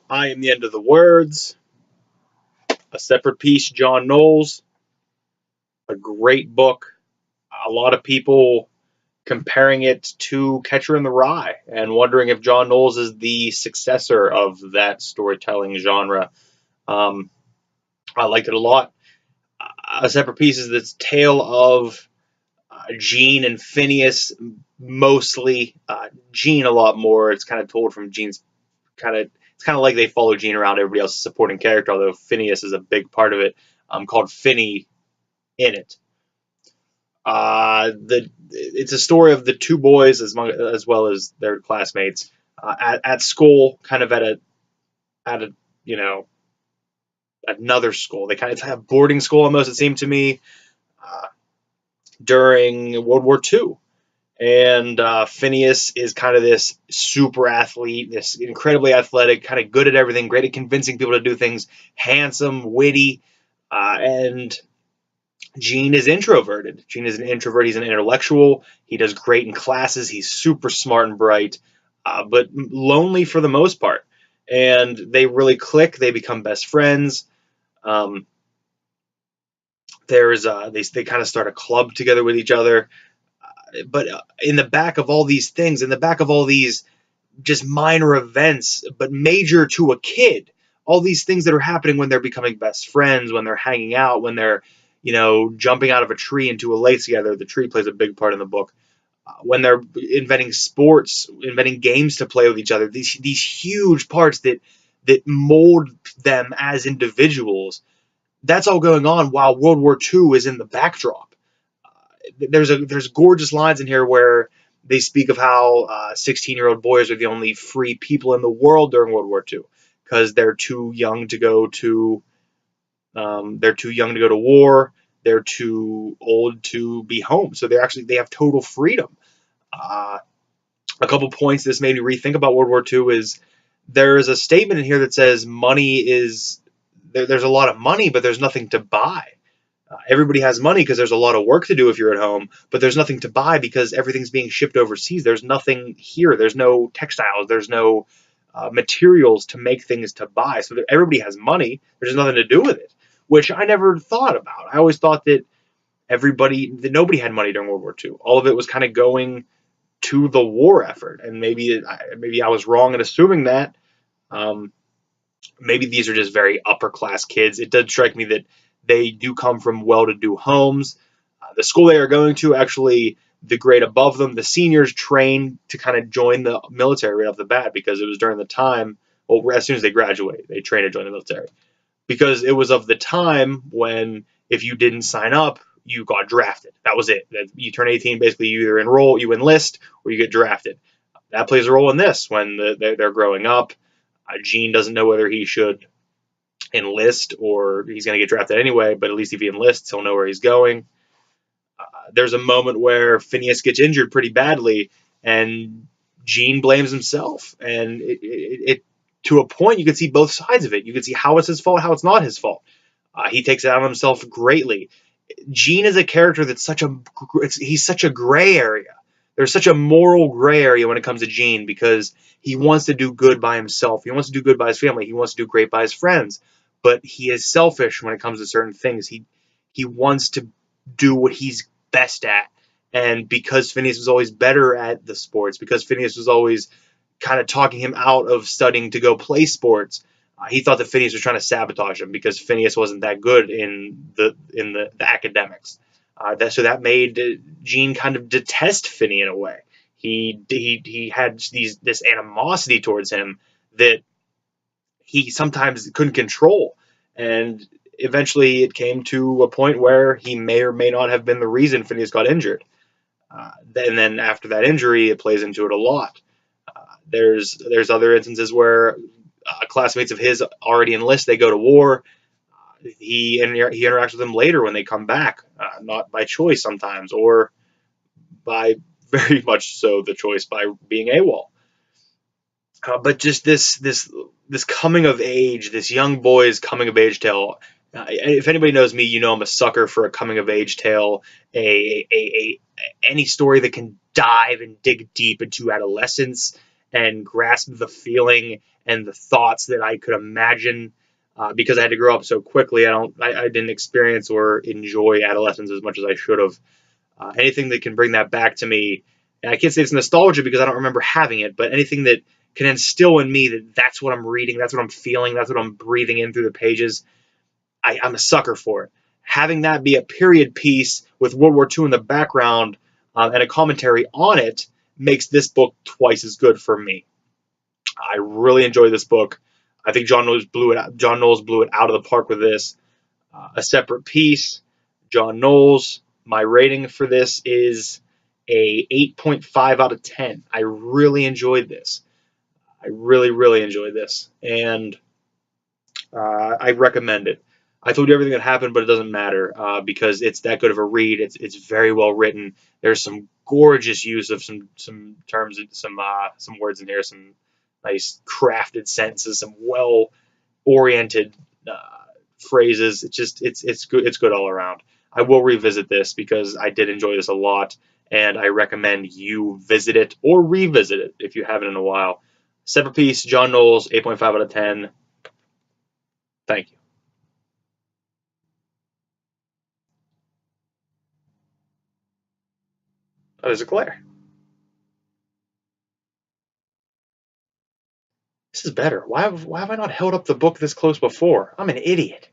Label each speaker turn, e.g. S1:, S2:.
S1: I Am the End of the Words, A Separate Piece, John Knowles. A great book. A lot of people comparing it to Catcher in the Rye and wondering if John Knowles is the successor of that storytelling genre. Um, I liked it a lot. A Separate Piece is this tale of Gene and Phineas, mostly. Gene a lot more. It's kind of told from Gene's it's kind of like they follow Gene around. Everybody else is a supporting character, although Phineas is a big part of it. Called Finney in it. It's a story of the two boys as well as their classmates at school, kind of at a you know another school. They kind of have boarding school almost. It seemed to me during World War II. And Phineas is kind of this super athlete, this incredibly athletic, kind of good at everything, great at convincing people to do things, handsome, witty, and Gene is introverted. Gene is an introvert. He's an intellectual. He does great in classes. He's super smart and bright, but lonely for the most part. And they really click. They become best friends. They kind of start a club together with each other. But in the back of all these things, in the back of all these just minor events, but major to a kid, all these things that are happening when they're becoming best friends, when they're hanging out, when they're, jumping out of a tree into a lake together. The tree plays a big part in the book. When they're inventing sports, inventing games to play with each other, these huge parts that mold them as individuals. That's all going on while World War II is in the backdrop. There's gorgeous lines in here where they speak of how 16-year-old boys are the only free people in the world during World War II because they're too young to go to war. They're too old to be home, so they have total freedom. A couple points this made me rethink about World War II is there is a statement in here that says money is there's a lot of money, but there's nothing to buy. Everybody has money because there's a lot of work to do if you're at home, but there's nothing to buy because everything's being shipped overseas. There's nothing here. There's no textiles. There's no materials to make things to buy. So everybody has money. There's nothing to do with it, which I never thought about. I always thought that nobody had money during World War II. All of it was kind of going to the war effort, and maybe I was wrong in assuming that. Maybe these are just very upper class kids. It does strike me that they do come from well-to-do homes. The school they are going to, actually, the grade above them, the seniors train to kind of join the military right off the bat because it was during the time, well, as soon as they graduate, they train to join the military. Because it was of the time when if you didn't sign up, you got drafted. That was it. You turn 18, basically you either you enlist, or you get drafted. That plays a role in this when they're growing up. Gene doesn't know whether he should enlist or he's going to get drafted anyway, but at least if he enlists, he'll know where he's going. There's a moment where Phineas gets injured pretty badly, and Gene blames himself. And it to a point, you can see both sides of it. You can see how it's his fault, how it's not his fault. He takes it out on himself greatly. Gene is a character that's he's such a gray area. There's such a moral gray area when it comes to Gene because he wants to do good by himself. He wants to do good by his family. He wants to do great by his friends. But he is selfish when it comes to certain things. He wants to do what he's best at. And because Phineas was always better at the sports, because Phineas was always kind of talking him out of studying to go play sports, he thought that Phineas was trying to sabotage him because Phineas wasn't that good in the academics. So that made Gene kind of detest Finney in a way. He had this animosity towards him that he sometimes couldn't control, and eventually it came to a point where he may or may not have been the reason Phineas got injured. And then after that injury, it plays into it a lot. There's other instances where classmates of his already enlist, they go to war. He interacts with them later when they come back, not by choice sometimes, or by very much so the choice by being AWOL. But just this coming of age, this young boy's coming of age tale. If anybody knows me, I'm a sucker for a coming of age tale, any story that can dive and dig deep into adolescence and grasp the feeling and the thoughts that I could imagine. Because I had to grow up so quickly, I didn't experience or enjoy adolescence as much as I should have. Anything that can bring that back to me, and I can't say it's nostalgia because I don't remember having it, but anything that can instill in me that that's what I'm reading, that's what I'm feeling, that's what I'm breathing in through the pages, I'm a sucker for it. Having that be a period piece with World War II in the background and a commentary on it makes this book twice as good for me. I really enjoy this book. I think John Knowles blew it out. John Knowles blew it out of the park with this. A Separate Piece, John Knowles. My rating for this is a 8.5 out of 10. I really enjoyed this. I really, really enjoyed this, and I recommend it. I told you everything that happened, but it doesn't matter because it's that good of a read. It's very well written. There's some gorgeous use of some terms, some words in here, some nice crafted sentences, some well oriented phrases. It's good. It's good all around. I will revisit this because I did enjoy this a lot, and I recommend you visit it or revisit it if you haven't in a while. Separate Piece, John Knowles, 8.5 out of 10. Thank you. Oh, there's a glare. This is better. Why have I not held up the book this close before? I'm an idiot.